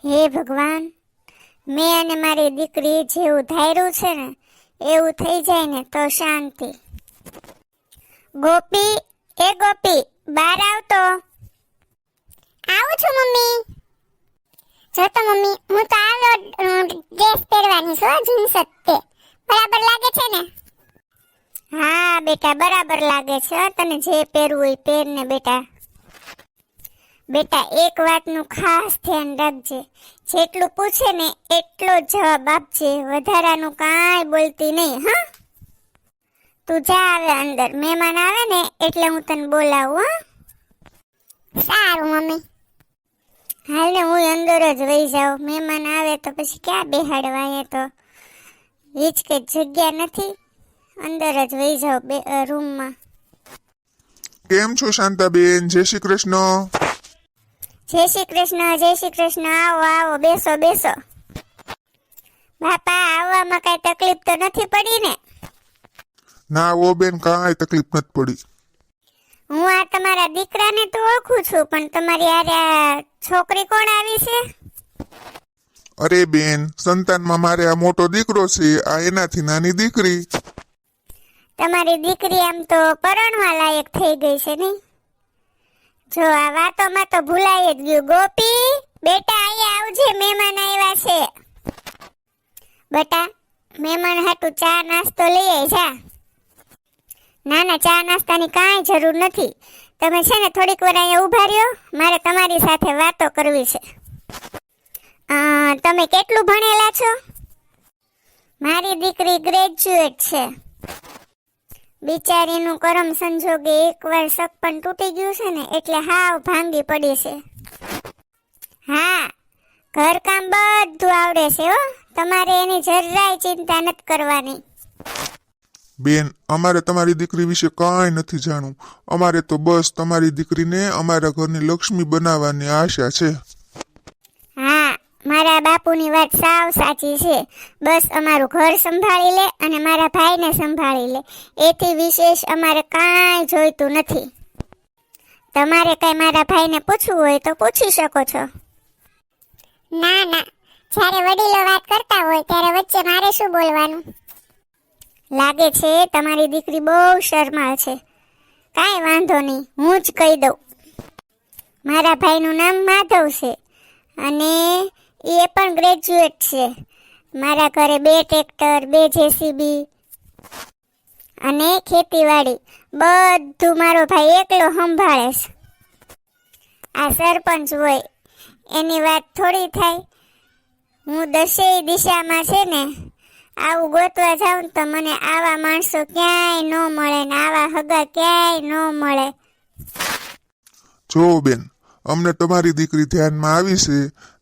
હે ભગવાન, મેં અને મારી દીકરી જેવું ધાર્યું છે ને એવું થઈ જાય ને તો શાંતિ. ગોપી, એ ગોપી, બહાર આવતો. આવું છું મમ્મી. જો તો મમ્મી, હું તો આવ્યો ડ્રેસ પહેરવાની છું, જીન્સ તે બરાબર લાગે છે ને? હા બેટા, બરાબર લાગે છે. તને જે પહેરવું એ પહેર ને બેટા. બેટા, એક વાતનું ખાસ ધ્યાન રાખજે. જેટલું પૂછે ને એટલો જ જવાબ આપજે, વધારાનું કાંઈ બોલતી નહીં. હા, તું જા આવે અંદર. મહેમાન આવે ને એટલે હું તને બોલાવું. હા, સારું મમ્મી. હાલ ને, હું અંદર જ વહી જાઉં. મહેમાન આવે તો પછી ક્યાં બેહાડવા? અહીંયા તો હિચકે જગ્યા નથી. અંદર જ વહી જાઉં રૂમમાં. કેમ છો શાંતાબેન? જય શ્રી કૃષ્ણ. જય શ્રી કૃષ્ણ, જય શ્રી કૃષ્ણ. આવો આવો, બેસો બેસો. બાપા, આવવામાં કઈ તકલીફ તો નથી પડી ને? ના ઓ બેન, કાંઈ તકલીફ નથી પડી. હું આ તમારા દીકરાને તો ઓળખું છું, પણ તમારી આ છોકરી કોણ આવી છે? અરે બેન, સંતાનમાં મારે આ મોટો દીકરો છે, આ એનાથી નાની દીકરી. તમારી દીકરી આમ તો પરણવા લાયક થઈ ગઈ છે નહીં? જો આ વાતોમાં તો ભૂલાઈ જ ગયું. ગોપી, બેટા અહીંયા આવજે, મહેમાન આવ્યા છે. બેટા, મહેમાન હાટુ ચા નાસ્તો લઈ આય જા. ના ના, ચા નાસ્તાની કાંઈ જરૂર નથી. તમે છે ને થોડીક વાર અહીંયા ઊભા રહ્યો, મારે તમારી સાથે વાતો કરવી છે. તમે કેટલું ભણેલા છો? મારી દીકરી ગ્રેજ્યુએટ છે. બિચારીનું કરમ સંજોગે એકવાર સગપણ તૂટી ગયું છે ને એટલે હાવ ભાંગી પડી છે. હા, ઘરકામ બધું આવડે છે હો. તમારે એની જરાય ચિંતા નથી કરવાની. બેન, અમારે તમારી દીકરી વિશે કાંઈ નથી જાણવું. અમારે તો બસ તમારી દીકરીને અમારા ઘરની લક્ષ્મી બનાવવાની આશા છે. હા, મારા બાપુની વાત સાવ સાચી છે. બસ અમારું ઘર સંભાળી લે અને મારા ભાઈને સંભાળી લે, એથી વિશેષ અમારે કાંઈ જોઈતું નથી. તમારે કઈ મારા ભાઈને પૂછવું હોય તો પૂછી શકો છો. ના ના, જ્યારે વડીલો વાત કરતા હોય ત્યારે વચ્ચે મારે શું બોલવાનું? લાગે છે તમારી દીકરી બહુ શરમાળ છે. કાંઈ વાંધો નહીં, હું જ કહી દઉં. મારા ભાઈનું નામ માધવ છે અને એ પણ ગ્રેજ્યુએટ છે. મારા ઘરે 2 ટ્રેક્ટર, 2 જેસીબી અને ખેતીવાડી બધું મારો ભાઈ એકલો સંભાળે છે. આ સરપંચ હોય એની વાત થોડી થાય. હું 10 દિશામાં છે ને આવું ગોતવા જાઉં તો મને આવા માણસો ક્યાંય ન મળે ને આવા હગા ક્યાંય ન મળે. જો બેન, અમને તમારી દીકરી ધ્યાનમાં આવી છે.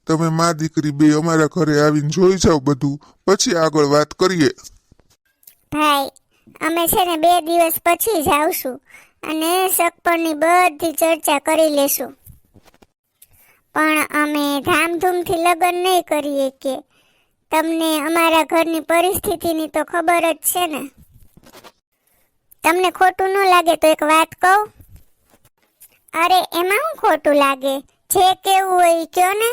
તમે મા દીકરી બે અમારા ઘરે આવીને જોઈ જાઓ બધું, પછી આગળ વાત કરીએ. ભાઈ, અમે છે ને 2 દિવસ પછી જ આવશું અને સગપણની બધી ચર્ચા કરી લેશું. પણ અમે ધામધૂમથી લગ્ન નહીં કરીએ કે તમને અમારા ઘરની પરિસ્થિતિની તો ખબર જ છે ને. તમને ખોટું ન લાગે તો એક વાત કહું? અરે એમાં શું ખોટું લાગે? જે કેવું હોય એ કયો ને.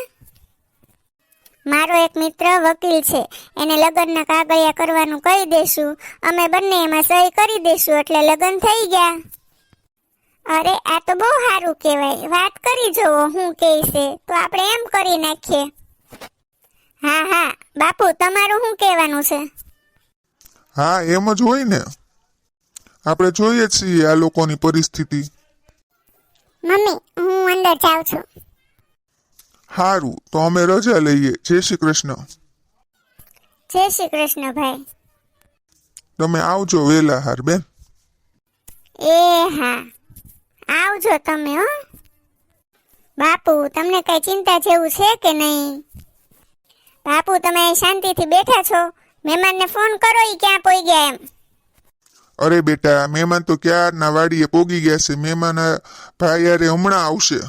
મારો એક મિત્ર વકીલ છે, એને લગ્નના કાગળિયા કરવાનું કહી દેશું, અમે બંને એમાં સહી કરી દેશું એટલે લગ્ન થઈ ગયા. અરે આ તો બહુ સારું કહેવાય. વાત કરી જોવો હું કહે છે તો આપણે એમ કરી નાખીએ. હા હા બાપુ, તમારું શું કહેવાનું છે? હા, એમ જ હોય ને. આપણે જોઈએ છીએ આ લોકોની પરિસ્થિતિ. મમ્મી, હું અંદર જાઉં છું. સારું, તો અમે રજા લઈએ. જય શ્રી કૃષ્ણ. જય શ્રી કૃષ્ણ ભાઈ. તમે આવજો વેલા હાર બેન. એ હા, આવજો તમે. હો બાપુ, તમને કઈ ચિંતા જેવું છે કે નહીં? બાપુ, તમે શાંતિથી બેઠા છો, મહેમાનને ફોન કરો, ઈ ક્યાં પોઈ ગયા એમ. અરે બેટા, મહેમાન તો ક્યારના વાડીએ પોગી ગયા છે. મહેમાન ભાઈ યારે હમણાં આવશે.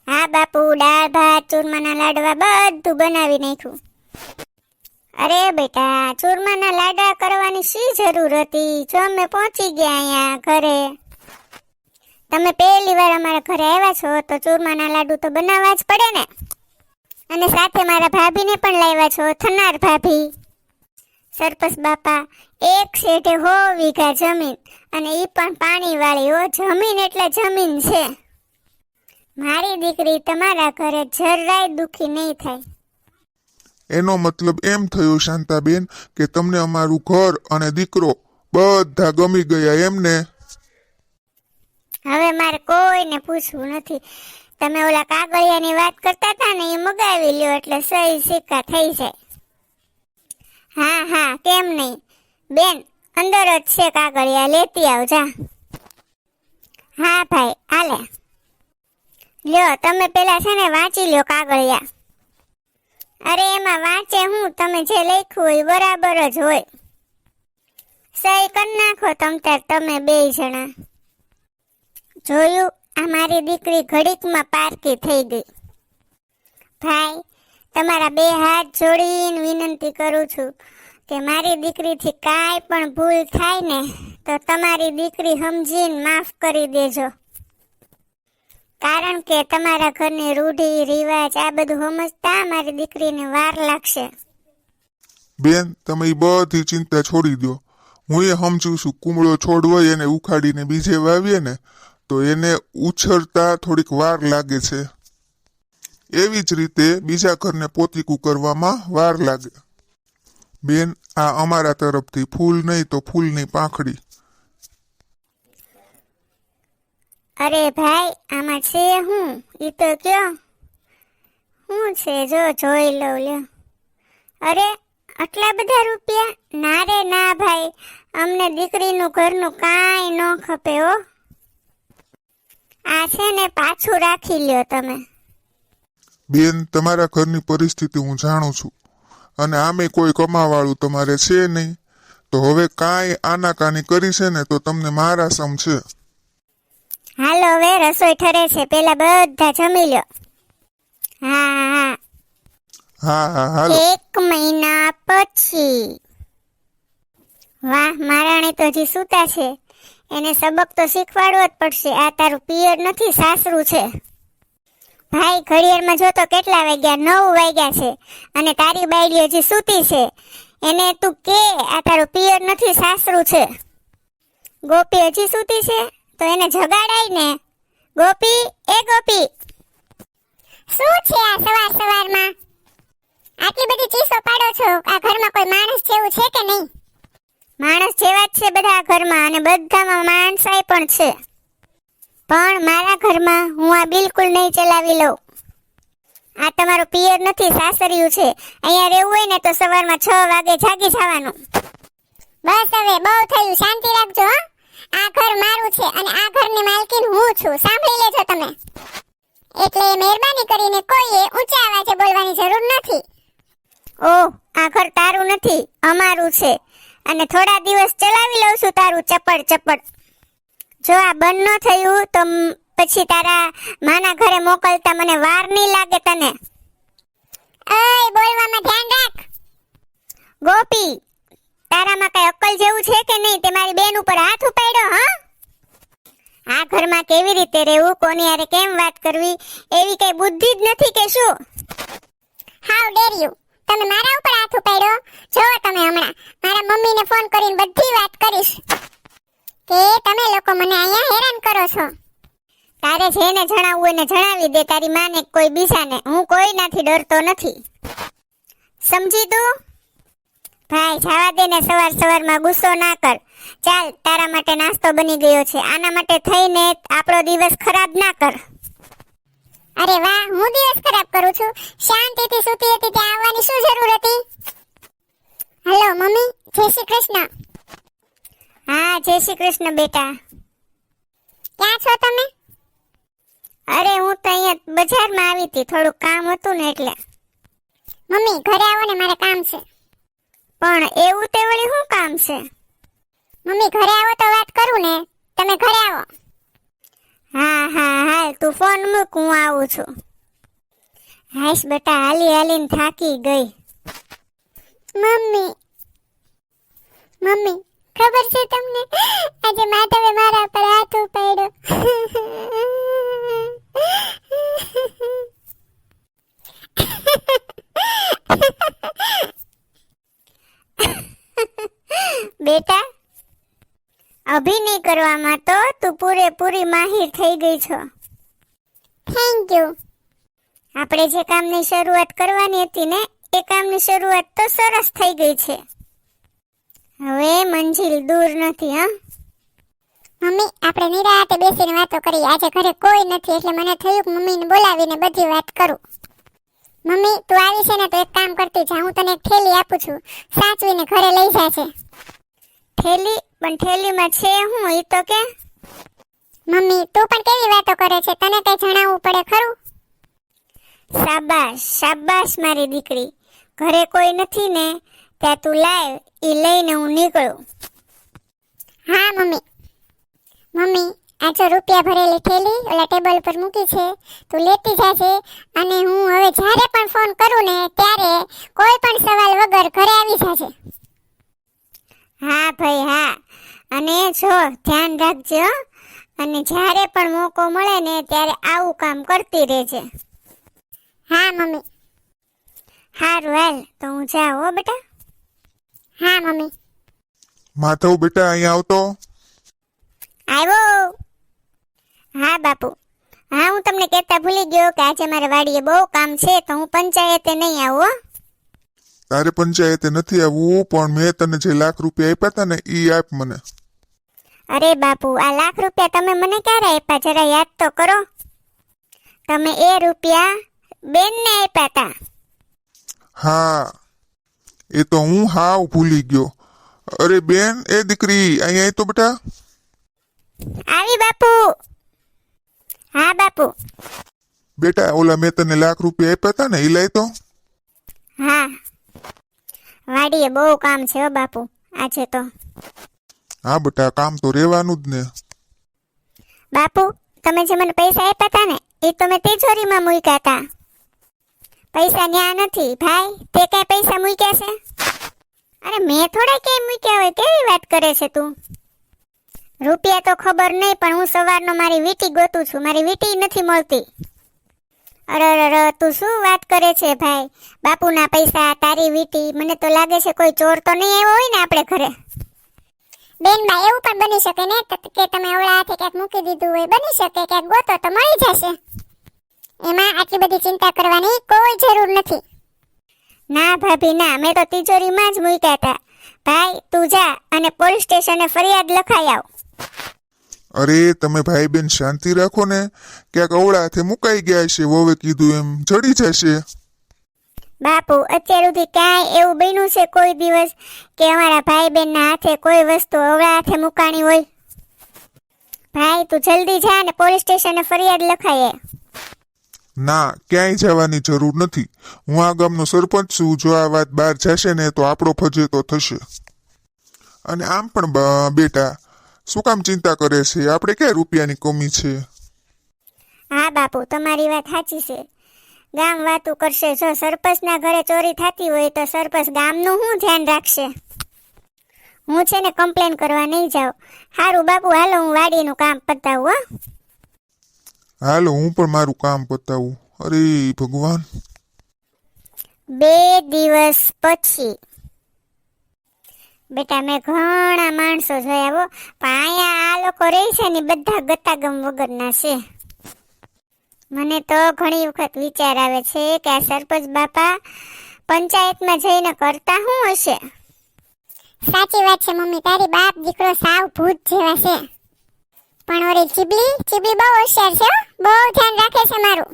હા બાપુ, દાળ ભાત, ચૂરમાના લાડવા બધું બનાવી નાખ્યું. અરે બેટા, ચૂરમાના લાડવા કરવાની શી જરૂર હતી? જો અમે પહોંચી ગયા અહીંયા ઘરે. તમે પહેલી વાર અમારા ઘરે આવ્યા છો તો ચૂરમાના લાડુ તો બનાવવા જ પડે ને. અને સાથે મારા ભાભીને પણ લાવ્યા છો, થનાર ભાભી. સરપંચ બાપા, એક શેઠે 100 વીઘા જમીન, અને ઈ પણ પાણીવાળી. હો, જમીન એટલે જમીન છે. મારી દીકરી તમારા ઘરે જરાય દુખી નહીં થાય. એનો મતલબ એમ થયો શાંતાબેન કે તમને અમારું ઘર અને દીકરો બધા ગમી ગયા એમને? હવે મારે કોઈને પૂછવું નથી. તમે ઓલા કાગળિયાની વાત કરતા હતા ને, એ મગાવી લ્યો એટલે સહી સિક્કા થઈ જાય. હા હા, કેમ નહીં બેન, અંદર જ છે કાગળિયા, લેતી આવજા. હા ભાઈ, હાલે. લ્યો, તમે પેલા છે ને વાંચી લ્યો કાગળિયા. અરે એમાં વાંચે હું, તમે જે લખ્યું હોય બરાબર જ હોય. સહી કરી નાખો તમે 2 જણા. જોયું, આ મારી દીકરી ઘડીકમાં પારકી થઈ ગઈ. ભાઈ, તમારા 2 હાથ જોડીને વિનંતી કરું છું કે મારી દીકરીથી કાંઈ પણ ભૂલ થાય ને તો તમારી દીકરી સમજીને માફ કરી દેજો. કારણ કે તમારા ઘરની રૂઢી રિવાજ આ બધું સમજતા મારી દીકરીને વાર લાગશે. બેન, તમે એ બધી ચિંતા છોડી દો. હું એ સમજુ છું, કુમળો છોડ હોય એને ઉખાડીને બીજે વાવીએ ને તો એને ઉછળતા થોડીક વાર લાગે છે. એવી જ રીતે બીજા ઘરને પોતીકું કરવામાં વાર લાગે. બેન, આ અમારા તરફથી ફૂલ નહીં તો ફૂલની પાંખડી. અરે ભાઈ, આમાં છે હું, ઈ તો કયો શું છે, જો જોઈ લઉં લ્યો. અરે આટલા બધા રૂપિયા? ના રે ના ભાઈ, અમને દીકરીનું ઘરનું કાંઈ ન ખપે હો. આ છે ને પાછું રાખી લ્યો તમે. બેન, તમારા ઘરની પરિસ્થિતિ હું જાણું છું, અને આમે કોઈ કમાવાળું તમારે છે નહીં, તો હવે કાંઈ આનાકાની કરી છે ને તો તમને મારા સમ છે. હાલો, હવે રસોઈ ઠરે છે, પેલા બધા જમી લ્યો. હા હા હા, હાલો. 1 મહિના પછી. વાહ, મારાણી તો હજી સૂતા છે. એને સબક તો શીખવાડવો જ પડશે. આ તારું પિયર નથી, સાસરું છે. ભાઈ, ઘડિયાળમાં જો તો કેટલા વાગ્યા? 9 વાગ્યા છે, અને તારી બાયડી હજી સૂતી છે. એને તું કે આ તારું પિયર નથી, સાસરું છે. ગોપી હજી સૂતી છે તો એને જગાડાય ને. ગોપી, એ ગોપી. શું છે આ સવારમાં આટલી બધી ચીસો પાડો છો? આ ઘરમાં કોઈ માણસ જેવું છે કે નહીં? માણસ જેવા જ છે બધા ઘરમાં, અને બધામાં માણસાઈ પણ છે. પણ મારા ઘરમાં હું આ બિલકુલ નહીં ચલાવી લઉં. આ તમારું પિયર નથી, સાસરિયું છે. અહીંયા રહેવું હોય ને તો સવારમાં 6 વાગે જાગી જવાનું. બસ હવે બહુ થયું, શાંતિ રાખજો હો. આ ઘર મારું છે અને આ ઘરની માલકીન હું છું, સાંભળી લેજો તમે. એટલે મહેરબાની કરીને કોઈએ ઊંચા અવાજે બોલવાની જરૂર નથી. ઓહ, આ ઘર તારું નથી, અમારું છે. અને થોડા દિવસ ચલાવી લઉં છું તારું ચપડ. જો આ બંધ ન થયું તો પછી તારા માના ઘરે મોકલતા મને વાર નહીં લાગે તને. ઓય, બોલવામાં ધ્યાન રાખ. ગોપી, તારામાં કઈ અક્કલ જેવું છે કે નહીં? તે મારી બેન ઉપર હાથ ઉપાડ્યો. હા, આ ઘરમાં કેવી રીતે રહેવું, કોની હારે કેમ વાત કરવી, એવી કઈ બુદ્ધિ જ નથી કે શું? હાઉ ડેર યુ, તમે મારા ઉપર હાથ ઉપાડ્યો? જો તમે હમણાં મારા મમ્મીને ફોન કરીને બધી વાત કરીશ કે તમે લોકો મને અહીંયા હેરાન કરો છો. તારે જેને જણાવવું એને જણાવી દે, તારી માને કોઈ બીજાને. હું કોઈનાથી ડરતો નથી, સમજી તું? ભાઈ, જવા દે ને, સવારમાં ગુસ્સો ના કર. ચાલ, તારા માટે નાસ્તો બની ગયો છે. આના માટે થઈને આપણો દિવસ ખરાબ ના કર. અરે વાહ, હું દિવસ ખરાબ કરું છું? શાંતિથી સૂતી હતી ત્યાં આવવાની શું જરૂર હતી? હેલો મમ્મી, જય શ્રી કૃષ્ણ. હા, જય શ્રી કૃષ્ણ બેટા. ક્યાં છો તમે? અરે હું તો અહીંયા બજારમાં આવી હતી, થોડું કામ હતું ને એટલે. મમ્મી, ઘરે આવો ને, મારે કામ છે. પણ એવું તે વળી શું કામ છે? મમ્મી, ઘરે આવો તો વાત કરું ને. તમે ઘરે આવો. હા હાલ, તું ફોન મૂક, હું આવું છું. હાશ બેટા, હાલીને થાકી ગઈ. મમ્મી, ખબર છે તમને, આજે માધવે મારા પર હાથ ઉપાડ્યો. અભિનય કરવામાં તો તું પૂરેપૂરી માહિર થઈ ગઈ છો. Thank you. આપણે જે કામની શરૂઆત કરવાની હતી ને એ કામની શરૂઆત તો સરસ થઈ ગઈ છે. હવે મંજિલ દૂર નથી. હા મમ્મી, આપણે નિરાંતે બેસીને વાતો કરી. આજે ઘરે કોઈ નથી એટલે મને થયું કે મમ્મીને બોલાવીને બધી વાત કરું. મમ્મી, તું આવી છે ને તો એક કામ કરતી જા. હું તને એક થેલી આપું છું, સાચવીને ઘરે લઈ જાજે. થેલી? પણ થેલીમાં છે હું એ તો કે. મમ્મી, તું પણ કેવી વાતો કરે છે, તને કઈ જણાવવું પડે ખરું? શાબાશ શાબાશ મારી દીકરી. ઘરે કોઈ નથી ને ત્યાં તું લાવ, એ લઈને હું નીકળું. હા મમ્મી. મમ્મી, આ જો રૂપિયા ભરેલી થેલી ઓલા ટેબલ પર મૂકી છે, તું લેતી જાજે. અને હું હવે જ્યારે પણ ફોન કરું ને ત્યારે કોઈ પણ સવાલ વગર ઘરે આવી જાજે. હા ભાઈ હા. અને જો ધ્યાન રાખજો હો. અને જ્યારે પણ મોકો મળે ને ત્યારે આવું કામ કરતી રહેજે. હા મમ્મી. હારું હાલ તો હું જાઉં હો બેટા. હા મમ્મી. માધવ બેટા અહીંયા આવતો. આવ્યો. હા બાપુ. હા, હું તમને કહેતા ભૂલી ગયો કે આજે મારે વાડીએ બહુ કામ છે તો હું પંચાયતે નહીં આવું હો. તારે પંચાયતે નથી આવવું, પણ મેં તને જે લાખ રૂપિયા આપ્યા હતા ને એ આપ મને. અરે બાપુ, આ લાખ રૂપિયા તમે મને ક્યારે આપ્યા જરા યાદ તો કરો. તમે એ રૂપિયા બેનને આપ્યા હતા. હા, એ તો હું હાવ ભૂલી ગયો. અરે બેન, એ દીકરી અહીંયા આય તો બેટા. આવી બાપુ. હા બાપુ. બેટા ઓલા મેં તને લાખ રૂપિયા આપ્યા હતા ને એ લાય તો. હા, વાડીએ બહુ કામ છે હો બાપુ આજે તો. હા બેટા, કામ તો રહેવાનું જ ને. બાપુ, તમે જે મને પૈસા આપ્યા હતા ને એ તો મેં તિજોરીમાં મૂક્યા હતા. પૈસા ન્યા નથી ભાઈ. તે કઈ પૈસા મૂક્યા છે? અરે મેં થોડા ક્યાંય મૂક્યા હોય કેવી વાત કરે છે તું. રૂપિયા તો ખબર નહીં, પણ હું સવારનો મારી વીટી ગોતું છું. મારી વીટી નથી મળતી. અરે તું શું વાત કરે છે ભાઈ? બાપુના પૈસા, તારી વીટી. મને તો લાગે છે કોઈ ચોર તો નહીં આવ્યો હોય ને આપણે ઘરે. બેનબા, એવું પણ બની શકે ને કે તમે ઓલા હાથે ક્યાંક મૂકી દીધું હોય. બની શકે ક્યાંક ગોતો તો મળી જશે. એમાં આટલી બધી ચિંતા કરવાની કોઈ જરૂર નથી. ના ભાભી ના, મેં તો તિજોરીમાં જ મૂક્યા હતા. ભાઈ તું જા અને પોલીસ સ્ટેશને ફરિયાદ લખાઈ આવ. અરે તમે ભાઈ બેન શાંતિ રાખો ને. ક્યાંક અવળા હાથે મુકાઈ ગયા છે, વવે કીધું એમ જડી જશે. બાપુ, અત્યાર સુધી ક્યાંય એવું બન્યું છે કોઈ દિવસ કે અમારા ભાઈ બહેનના હાથે કોઈ વસ્તુ અવળા હાથે મુકાણી હોય? ભાઈ તું જલ્દી જા અને પોલીસ સ્ટેશને ફરિયાદ લખાય. ના, ક્યાંય જવાની જરૂર નથી. હું આ ગામનો સરપંચ છું. જો આ વાત બહાર જશે ને તો આપણો ફજેતો થશે. અને આમ પણ બેટા, શું કામ ચિંતા કરે છે? આપણે ક્યાં રૂપિયાની કમી છે? હા બાપુ, તમારી વાત સાચી છે. ગામ વાતું કરશે. જો સરપંચના ઘરે ચોરી થતી હોય તો સરપંચ ગામનું શું ધ્યાન રાખશે? હું છે ને કમ્પ્લેન કરવા નહીં જાઉં. સારું બાપુ, હાલો હું વાડીનું કામ પતાવું હો. હાલો હું પણ મારું કામ પતાવું. અરે ભગવાન. 2 દિવસ પછી. બેટા મેં ઘણા માણસો જોયા હો, પણ અહીંયા આ લોકો રહે છે ને બધા ગતાગમ વગરના છે. મને તો ઘણી વખત વિચાર આવે છે કે આ સરપંચ બાપા પંચાયતમાં જઈને કરતા શું હશે? સાચી વાત છે મમ્મી, તારી બાપ દીકરો સાવ ભૂત જેવા છે. પણ ઓરી ચીબલી બહુ હોશિયાર છે હો. બહુ ધ્યાન રાખે છે મારું.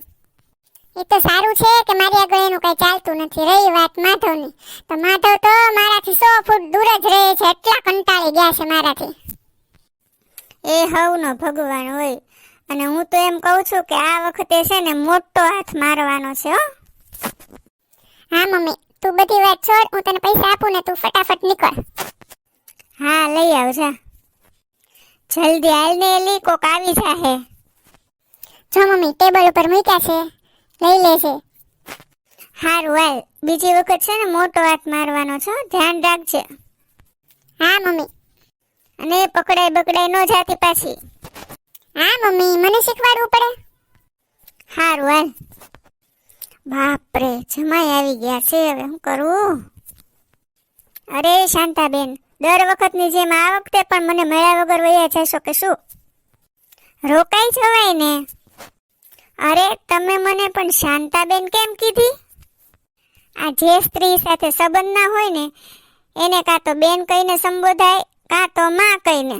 એ તો સારું છે કે મારી આગળ એનું કઈ ચાલતું નથી. રહી વાત માધવની, તો માધવ તો મારાથી 100 ફૂટ દૂર જ રહે છે. એટલા કંટાળી ગયા છે મારાથી. એ હવનો ભગવાન હોય. અને હું તો એમ કહું છું કે આ વખતે છે ને મોટો હાથ મારવાનો છે હો. હા મમ્મી, તું બધી વાત છોડ. હું તને પૈસા આપું ને તું ફટાફટ નીકળ. હા લઈ આવજા. જલ્દી હાલ ને એલી, કોક આવી જાહે. જો મમ્મી, ટેબલ ઉપર મૂક્યા છે, લઈ લેજે. હારું હાલ, બીજી વખત છે ને મોટો હાથ મારવાનો છો, ધ્યાન રાખજે. હા મમ્મી. અને પકડાઈ બકડાઈ ન જાતી પાછી. હા મમ્મી, મને શીખવાડવું પડે. હારું હાલ. બાપરે, જમાઈ આવી ગયા છે, હવે શું કરવું? અરે શાંતાબેન, દર વખતની જેમ આ વખતે પણ મને મળ્યા વગર વયા જશો કે શું? રોકાઈ જવાય ને. અરે તમે મને પણ શાંતાબેન કેમ કીધી? આ જે સ્ત્રી સાથે સંબંધ ના હોય ને એને કાં તો બેન કહીને સંબોધાય કાં તો માં કહીને.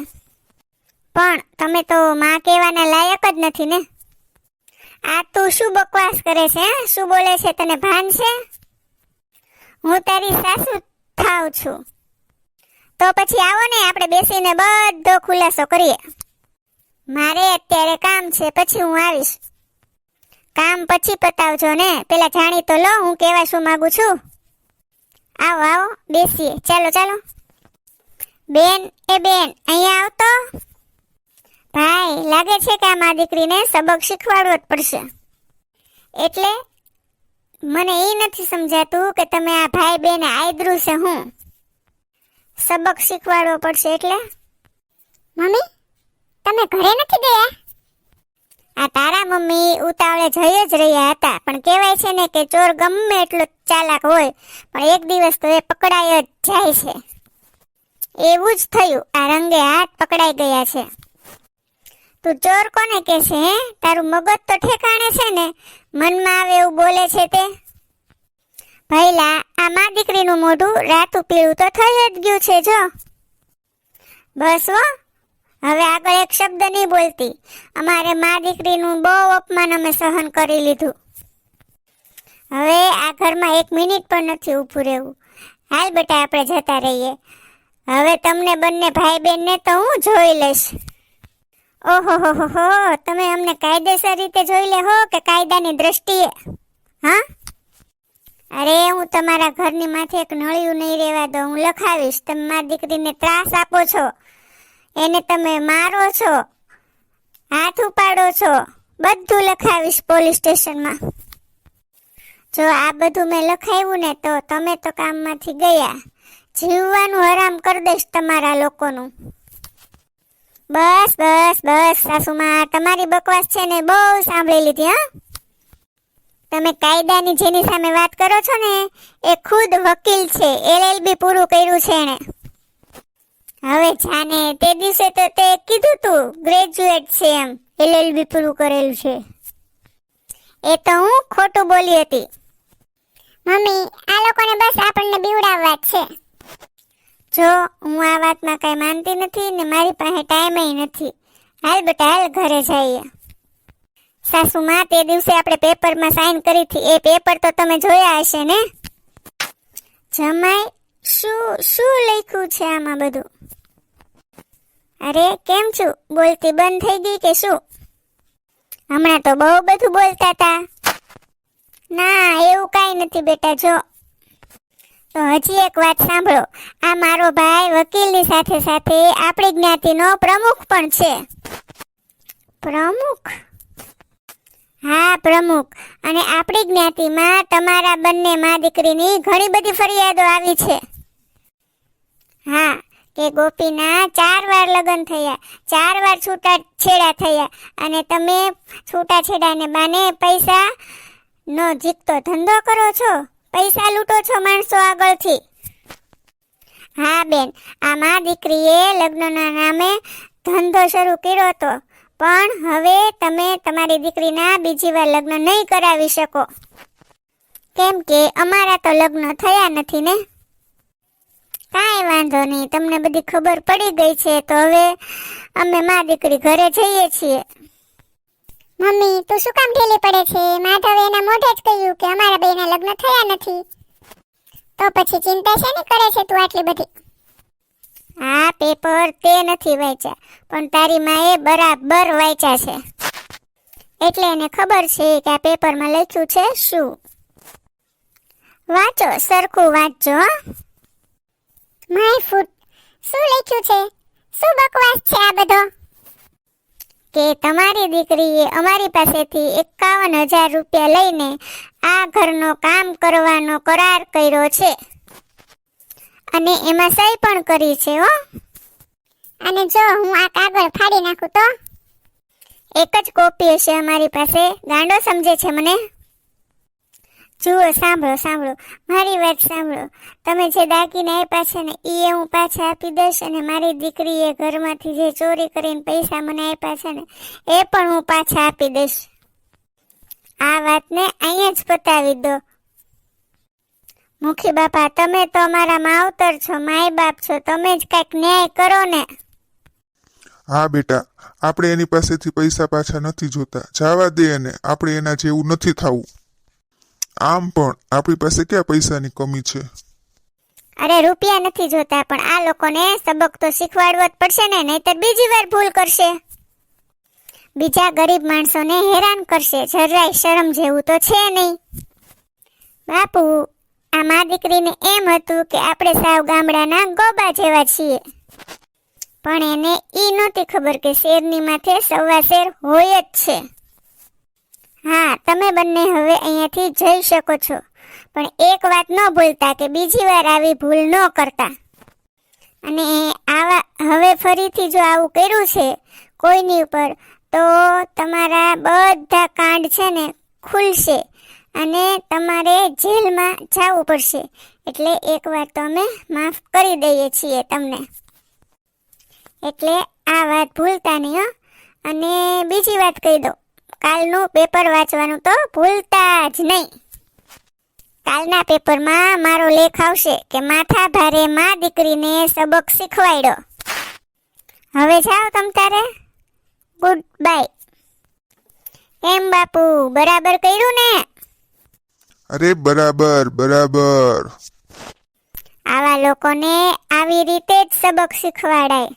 પણ તમે તો માં કહેવાના લાયક જ નથી ને. આ તું શું બકવાસ કરે છે? શું બોલે છે? તને ભાન છે? હું તારી સાસુ થાવ છું. તો પછી આવો ને આપણે બેસીને બધો ખુલાસો કરીએ. મારે અત્યારે કામ છે, પછી હું આવીશ. કામ પછી પતાવજો ને, પેલા જાણી તો લો હું કહેવા શું માંગુ છું. આવો આવો બેસીએ. ચાલો ચાલો. બેન એ બેન અહીંયા આવતો. ભાઈ લાગે છે કે આ મા દીકરીને સબક શીખવાડવો જ પડશે. એટલે મને એ નથી સમજાતું કે તમે આ ભાઈ બેન આયદ્રું છે હું સબક શીખવાડવો પડશે એટલે. મમ્મી તમે ઘરે નથી ગયા? આ તારા મમ્મી ઉતાવળે જઈ જ રહ્યા હતા, પણ કહેવાય છે ને કે ચોર ગમે એટલો ચાલાક હોય પણ એક દિવસ તો એ પકડાય જ જાય છે. એવું જ થયું. આ રંગે હાથ પકડાઈ ગયા છે. તું ચોર કોને કે છે? તારું મગજ તો ઠેકાણે છે ને? મનમાં આવે એવું બોલે છે તે. ભઈલા આ મા દીકરીનું મોઢું રાતું પીળું તો થઈ જ ગયું છે જો. બસ હો, હવે આગળ એક શબ્દ નહીં બોલતી. અમારે મા દીકરીનું બહુ અપમાન અમે સહન કરી લીધું. હવે આ ઘરમાં એક મિનિટ પણ નથી ઊભું રહેવું. હાલ બેટા આપણે જતા રહીએ. હવે તમને બંને ભાઈ બહેનને તો હું જોઈ લઈશ. ઓહો હો હો, તમે અમને કાયદેસર રીતે જોઈ લે હો કે કાયદાની દ્રષ્ટિએ? હા, અરે હું તમારા ઘરની માથે એક નળિયું નહીં રહેવા દઉં. હું લખાવીશ. તમે મારી દીકરીને ત્રાસ આપો છો, એને તમે મારો છો, હાથ ઉપાડો છો, બધું લખાવીશ પોલીસ સ્ટેશનમાં. જો આ બધું મેં લખાવ્યું ને તો તમે તો કામમાંથી ગયા. જીવવાનું હરામ કરી દઈશ તમારા લોકોનું. બસ બસ બસ સાસુમાં, તમારી બકવાસ છે ને બહુ સાંભળી લીધી. હા, તમે કાયદાની જેની સામે વાત કરો છો ને એ ખુદ વકીલ છે. LLB પૂરું કર્યું છે એણે. હવે જાને તે દિવસે તો તે કીધું તું ગ્રેજ્યુએટ છે એમ, LLB પૂરું કરેલું છે. એ તો હું ખોટું બોલી હતી. મમ્મી આ લોકોને બસ આપણને બીવડાવવા જ છે. જો હું આ વાતમાં કઈ માનતી નથી ને મારી પાસે ટાઈમ નથી. હાલ બેટા હાલ ઘરે જઈએ. સાસુમાં તે દિવસે આપણે પેપરમાં સાઈન કરી હતી એ પેપર તો તમે જોયા હશે ને? જમાઈ શું લખ્યું છે આમાં બધું? અરે કેમ છું? બોલતી બંધ થઈ ગઈ કે શું? હમણાં તો બહુ બધું બોલતા હતા. ના એવું કાંઈ નથી બેટા. જો તો હજી એક વાત સાંભળો. આ મારો ભાઈ વકીલની સાથે સાથે આપણી જ્ઞાતિનો પ્રમુખ પણ છે. પ્રમુખ? હા પ્રમુખ. અને આપણી જ્ઞાતિમાં તમારા બંને મા દીકરીની ઘણી બધી ફરિયાદો આવી છે. હા, કે ગોપીના 4 વાર લગ્ન થયા, 4 વાર છૂટાછેડા થયા અને તમે છૂટાછેડાને બાને પૈસા નો જીકતો ધંધો કરો છો, પૈસા લૂંટો છો માણસો આગળથી. હા બેન, આ મા દીકરીએ લગ્નના નામે ધંધો શરૂ કર્યો હતો, પણ હવે તમે તમારી દીકરીના બીજી વાર લગ્ન નહીં કરાવી શકો, કેમ કે અમારા તો લગ્ન થયા નથી ને. કાંઈ વાંધો નહીં, તમને બધી ખબર પડી ગઈ છે તો હવે અમે મા દીકરી ઘરે જઈએ છીએ. મમ્મી તું શું કામ ઢીલી પડે છે? માધવે એના મોઢે જ કહ્યું કે અમારા બેના લગ્ન થયા નથી, તો પછી ચિંતા શેની કરે છે તું આટલી બધી? આ પેપર તે નથી વાંચ્યા, પણ તારી માએ બરાબર વાંચ્યા છે, એટલે એને ખબર છે કે આ પેપરમાં લખ્યું છે શું. વાંચો, સરખું વાંચજો. માય ફૂટ, શું લખ્યું છે? શું બકવાસ છે આ બધો? કે તમારી દીકરીએ અમારી પાસેથી 51,000 રૂપિયા લઈને આ ઘરનો કામ કરવાનો કરાર કર્યો છે અને એમાં સહી પણ કરી છે હો. અને જો હું આ કાગળ ફાડી નાખું તો? એક જ કોપી હશે અમારી પાસે. ગાંડો સમજે છે મને? જુઓ, સાંભળો, મારી વાત સાંભળો. તમે જે દાગીના આપ્યા છે ને એ હું પાછા આપી દઈશ, અને મારી દીકરીએ ઘરમાંથી જે ચોરી કરીને પૈસા મને આપ્યા છે ને એ પણ હું પાછા આપી દઈશ. આ વાતને અહીંયા જ પતાવી દો. મુખી બાપા, તમે તો અમારા માવતર છો, માય બાપ છો, તમે જ કાંઈક ન્યાય કરો ને. હા બેટા, આપણે એની પાસેથી પૈસા પાછા નથી જોતા, જવા દે એને, આપણે એના જેવું નથી થવું. આમ પણ આપણી પાસે ક્યાં પૈસાની કમી છે. અરે રૂપિયા નથી જોતા, પણ આ લોકોને સબક તો શીખવાડવો જ પડશે ને, નહીતર બીજી વાર ભૂલ કરશે, બીજા ગરીબ માણસોને હેરાન કરશે. જરાય શરમ જેવું તો છે નહીં. બાપુ, આ મા દીકરીને એમ હતું કે આપણે સાવ ગામડાના ગોબા જેવા છીએ, પણ એને ઈ નહોતી ખબર કે શેરની માથે સવા શેર હોય જ છે. હા, તમે બંને હવે અહીંયાથી જઈ શકો છો, પણ એક વાત ન ભૂલતા કે બીજી વાર આવી ભૂલ ન કરતા. અને હવે ફરીથી જો આવું કર્યું છે કોઈની ઉપર, તો તમારા બધા કાંડ છે ને ખુલશે અને તમારે જેલમાં જવું પડશે. એટલે એક વાર તો અમે માફ કરી દઈએ છીએ તમને. એટલે આ વાત ભૂલતા નહીં હો. અને બીજી વાત કહી દો, કાલનું પેપર વાંચવાનું તો ભૂલતા જ નહીં. કાલના પેપરમાં મારો લેખ આવશે કે માથા ભારે મા દીકરીને સબક શીખવાડ્યો. હવે જાઓ તમ તારે. Good bye. એમ બાપુ, બરાબર કર્યું ને? અરે બરાબર. આવા લોકોને આવી રીતે જ સબક શીખવાડાય.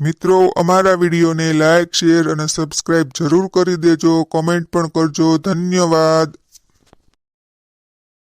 મિત્રો, અમારા વિડીયોને લાઈક, શેર અને સબસ્ક્રાઇબ જરૂર કરી દેજો. કોમેન્ટ પણ કરજો. ધન્યવાદ.